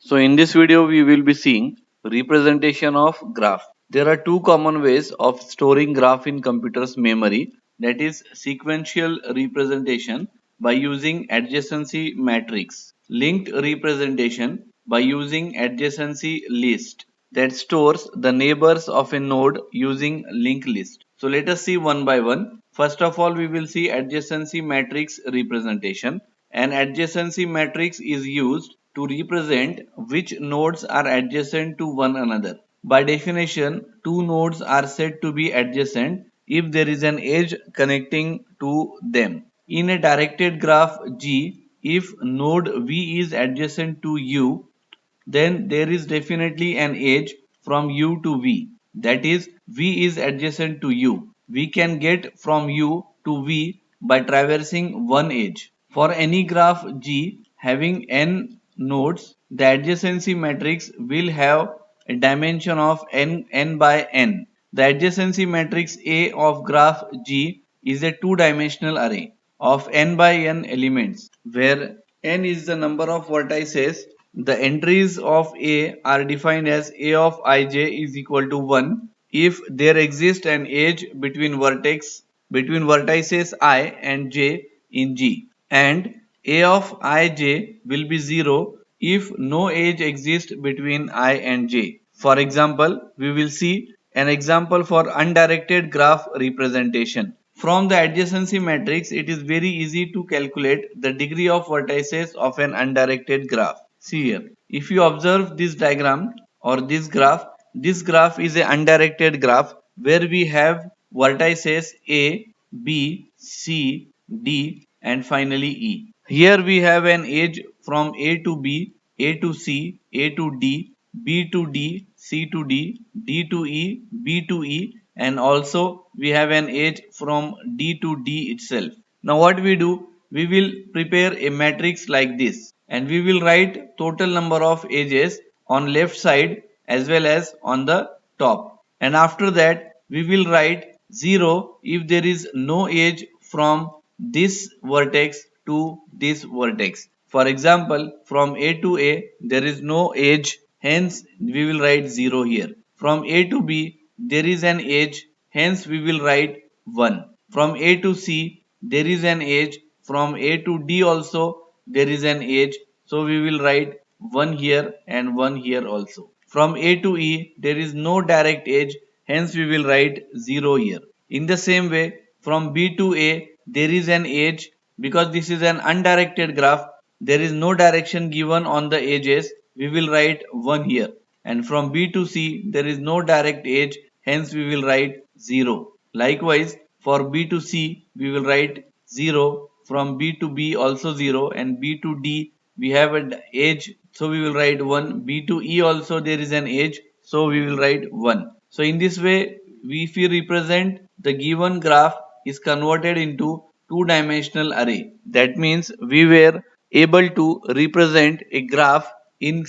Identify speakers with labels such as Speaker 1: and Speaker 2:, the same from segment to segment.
Speaker 1: So in this video we will be seeing representation of graph. There are two common ways of storing graph in computer's memory, that is sequential representation by using adjacency matrix, linked representation by using adjacency list that stores the neighbors of a node using linked list. So let us see one by one. First of all, we will see adjacency matrix representation. An adjacency matrix is used to represent which nodes are adjacent to one another. By definition, two nodes are said to be adjacent if there is an edge connecting to them. In a directed graph G, if node V is adjacent to U, then there is definitely an edge from U to V. That is, V is adjacent to U. We can get from U to V by traversing one edge. For any graph G having n nodes, the adjacency matrix will have a dimension of n by n. The adjacency matrix A of graph G is a two-dimensional array of n by n elements, where n is the number of vertices. The entries of A are defined as A of ij is equal to 1 if there exists an edge between vertices I and j in G, and A of ij will be 0 if no edge exists between I and j. For example, we will see an example for undirected graph representation. From the adjacency matrix, it is very easy to calculate the degree of vertices of an undirected graph. See here, if you observe this diagram or this graph is a undirected graph where we have vertices A, B, C, D and finally E. Here we have an edge from A to B, A to C, A to D, B to D, C to D, D to E, B to E, and also we have an edge from D to D itself. Now what we do? We will prepare a matrix like this and we will write total number of edges on left side as well as on the top. And after that we will write 0 if there is no edge from this vertex to this vertex. For example, from A to A there is no edge, hence we will write 0 here. From A to B there is an edge, hence we will write 1. From A to C there is an edge, from A to D also there is an edge, so we will write 1 here and 1 here also. From A to E there is no direct edge, hence we will write 0 here. In the same way, from B to A there is an edge. Because this is an undirected graph, there is no direction given on the edges, we will write 1 here. And from B to C there is no direct edge, hence we will write 0. Likewise, for B to C we will write 0, from B to B also 0, and B to D we have an edge, so we will write 1. B to E also there is an edge, so we will write 1. So in this way, if we represent the given graph is converted into two-dimensional array. That means we were able to represent a graph in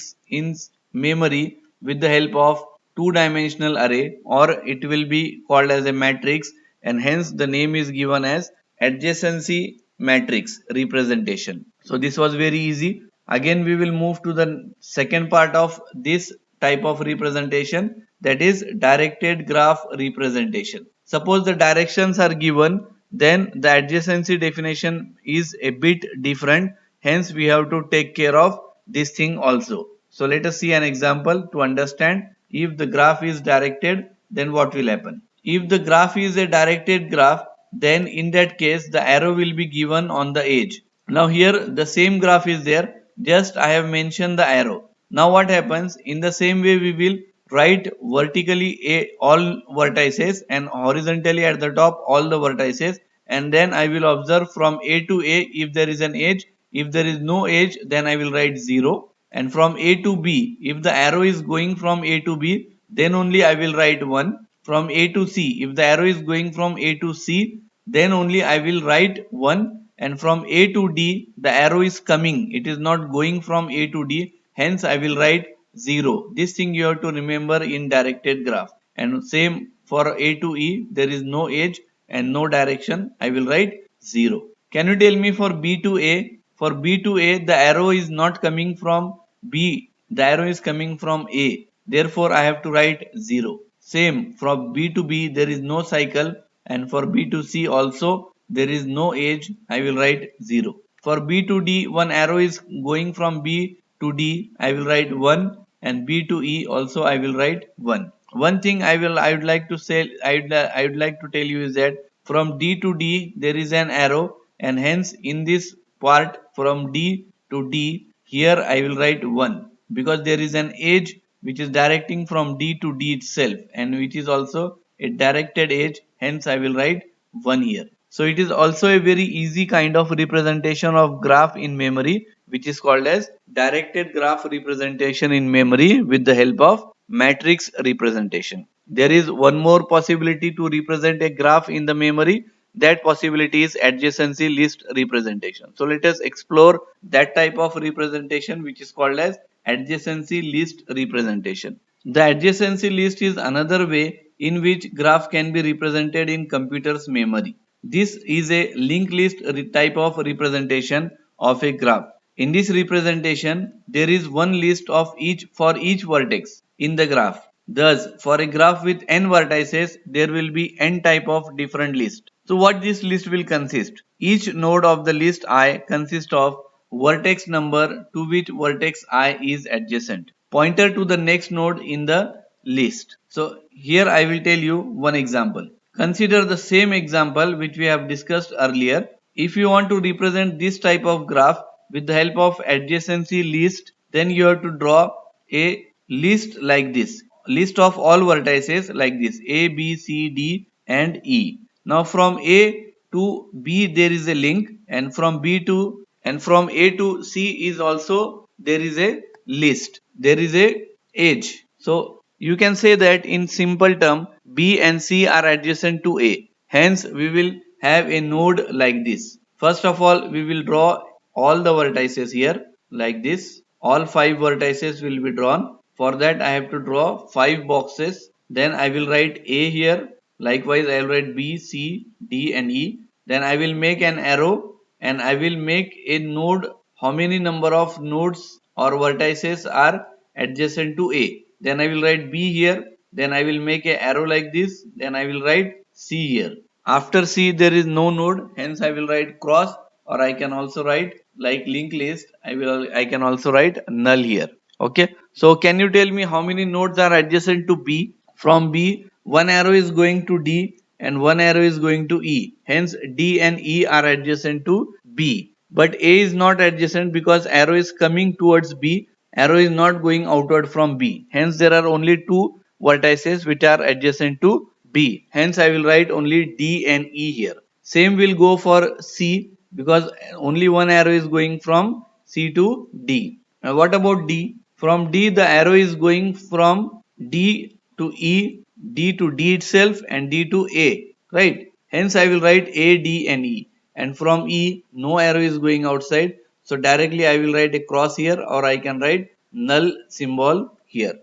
Speaker 1: memory with the help of two-dimensional array, or it will be called as a matrix, and hence the name is given as adjacency matrix representation. So this was very easy. Again we will move to the second part of this type of representation, that is directed graph representation. Suppose the directions are given, then the adjacency definition is a bit different, hence we have to take care of this thing also. So let us see an example to understand if the graph is directed, then what will happen. If the graph is a directed graph, then in that case the arrow will be given on the edge. Now here the same graph is there, just I have mentioned the arrow. Now what happens, in the same way we will write vertically all vertices and horizontally at the top all the vertices, and then I will observe from A to A if there is an edge. If there is no edge, then I will write 0, and from A to B if the arrow is going from A to B, then only I will write 1. From A to C if the arrow is going from A to C, then only I will write 1, and from A to D the arrow is coming, it is not going from A to D, hence I will write 0. This thing you have to remember in directed graph. And same for A to E, there is no edge and no direction, I will write 0. Can you tell me for B to A? For B to A the arrow is not coming from B the arrow is coming from A. Therefore, I have to write 0. Same from B to B, there is no cycle, and for B to C also there is no edge. I will write 0. For B to D, one arrow is going from B to D. I will write 1, and B to E also I will write 1. One thing I would like to say I would like to tell you is that from D to D there is an arrow, and hence in this part from D to D here I will write 1, because there is an edge which is directing from D to D itself, and which is also a directed edge, hence I will write 1 here. So it is also a very easy kind of representation of graph in memory, which is called as directed graph representation in memory with the help of matrix representation. There is one more possibility to represent a graph in the memory. That possibility is adjacency list representation. So let us explore that type of representation, which is called as adjacency list representation. The adjacency list is another way in which graph can be represented in computer's memory. This is a linked list type of representation of a graph. In this representation, there is one list of each for each vertex in the graph. Thus, for a graph with n vertices, there will be n type of different list. So what this list will consist? Each node of the list I consists of vertex number to which vertex I is adjacent, pointer to the next node in the list. So here I will tell you one example. Consider the same example which we have discussed earlier. If you want to represent this type of graph with the help of adjacency list, then you have to draw a list like this. List of all vertices like this: A, B, C, D and E. Now from A to B there is a link, and from A to C is also there is a list. There is a edge. So you can say that in simple term B and C are adjacent to A. Hence we will have a node like this. First of all, we will draw all the vertices here like this. All 5 vertices will be drawn. For that I have to draw 5 boxes. Then I will write A here. Likewise I will write B, C, D and E. Then I will make an arrow, and I will make a node. How many number of nodes or vertices are adjacent to A? Then I will write B here. Then I will make a arrow like this. Then I will write C here. After C there is no node, hence I will write cross, or I can also write like linked list. I can also write null here. Okay. So can you tell me how many nodes are adjacent to B? From B, one arrow is going to D and one arrow is going to E. Hence D and E are adjacent to B. But A is not adjacent because arrow is coming towards B. Arrow is not going outward from B. Hence there are only 2 vertices which are adjacent to B. Hence I will write only D and E here. Same will go for C, because only one arrow is going from C to D. Now what about D? From D the arrow is going from D to E, D to D itself and D to A, right? Hence I will write A, D and E. And from E no arrow is going outside, so directly I will write a cross here, or I can write null symbol here.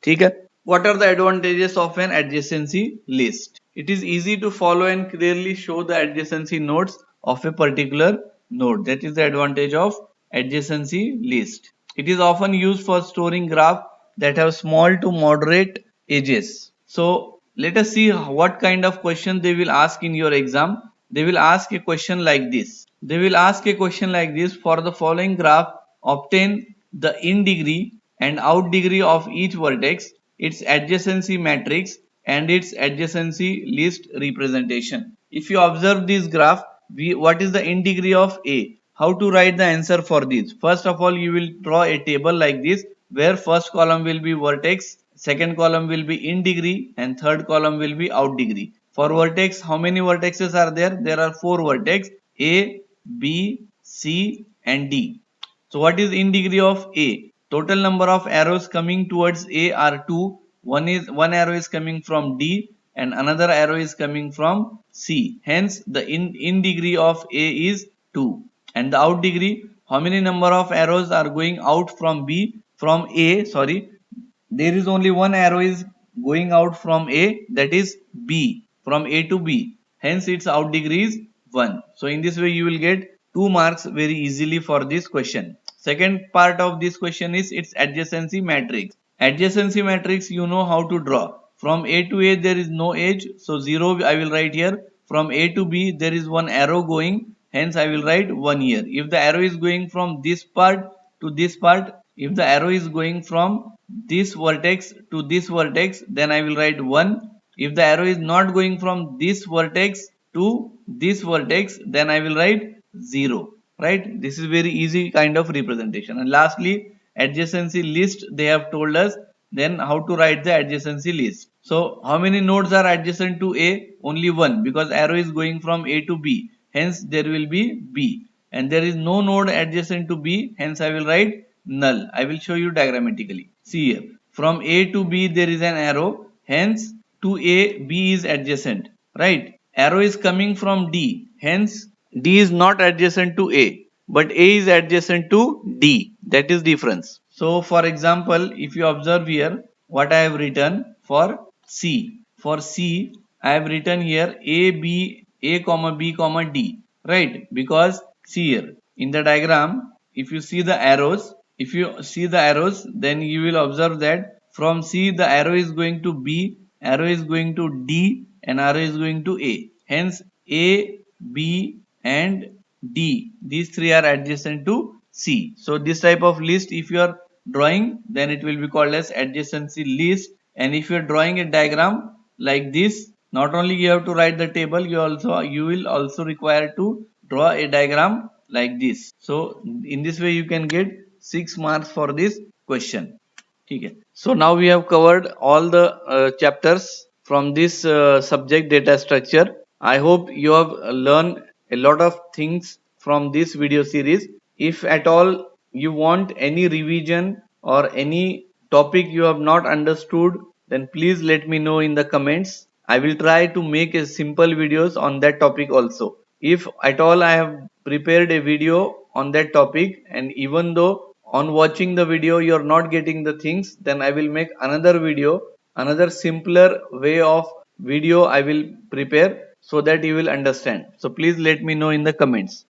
Speaker 1: Okay? What are the advantages of an adjacency list? It is easy to follow and clearly show the adjacency nodes of a particular node. That is the advantage of adjacency list. It is often used for storing graphs that have small to moderate edges. So let us see what kind of question they will ask in your exam. They will ask a question like this. They will ask a question like this: for the following graph, obtain the in degree and out degree of each vertex, its adjacency matrix and its adjacency list representation. If you observe this graph, what is the in degree of A? How to write the answer for this? First of all, you will draw a table like this, where first column will be vertex, second column will be in degree, and third column will be out degree. For vertex, how many vertexes are there? There are 4 vertex: A, B, C and D. So what is in degree of A? Total number of arrows coming towards A are 2. One arrow is coming from D and another arrow is coming from C. Hence the in degree of A is 2. And the out degree, how many number of arrows are going out from there is only one arrow is going out from A, that is B, from A to B. Hence its out degree is 1. So in this way you will get 2 marks very easily for this question. Second part of this question is its adjacency matrix. Adjacency matrix, you know how to draw. From A to A there is no edge, so 0 I will write here. From A to B there is one arrow going, hence I will write 1 here. If the arrow is going from this part to this part, if the arrow is going from this vertex to this vertex, then I will write 1. If the arrow is not going from this vertex to this vertex, then I will write 0. Right? This is very easy kind of representation. And lastly, adjacency list, they have told us then how to write the adjacency list. So how many nodes are adjacent to A? Only one, because arrow is going from A to B. Hence there will be B. And there is no node adjacent to B. Hence I will write null. I will show you diagrammatically. See here. From A to B there is an arrow. Hence to A, B is adjacent. Right? Arrow is coming from D. Hence D is not adjacent to A, but A is adjacent to D. That is difference. So for example, if you observe here what I have written for C. For C, I have written here A, B, A, comma, B, comma, D. Right? Because see here in the diagram, if you see the arrows, then you will observe that from C the arrow is going to B, arrow is going to D, and arrow is going to A. Hence A, B, and D, these three are adjacent to C. So this type of list if you are drawing, then it will be called as adjacency list. And if you are drawing a diagram like this, not only you have to write the table, you will also require to draw a diagram like this. So in this way you can get 6 marks for this question. Okay. So now we have covered all the chapters from this subject data structure. I hope you have learned a lot of things from this video series. If at all you want any revision or any topic you have not understood, then please let me know in the comments. I will try to make a simple videos on that topic also. If at all I have prepared a video on that topic, and even though on watching the video you are not getting the things, then I will make another video, another simpler way of video I will prepare, so that you will understand. So please let me know in the comments.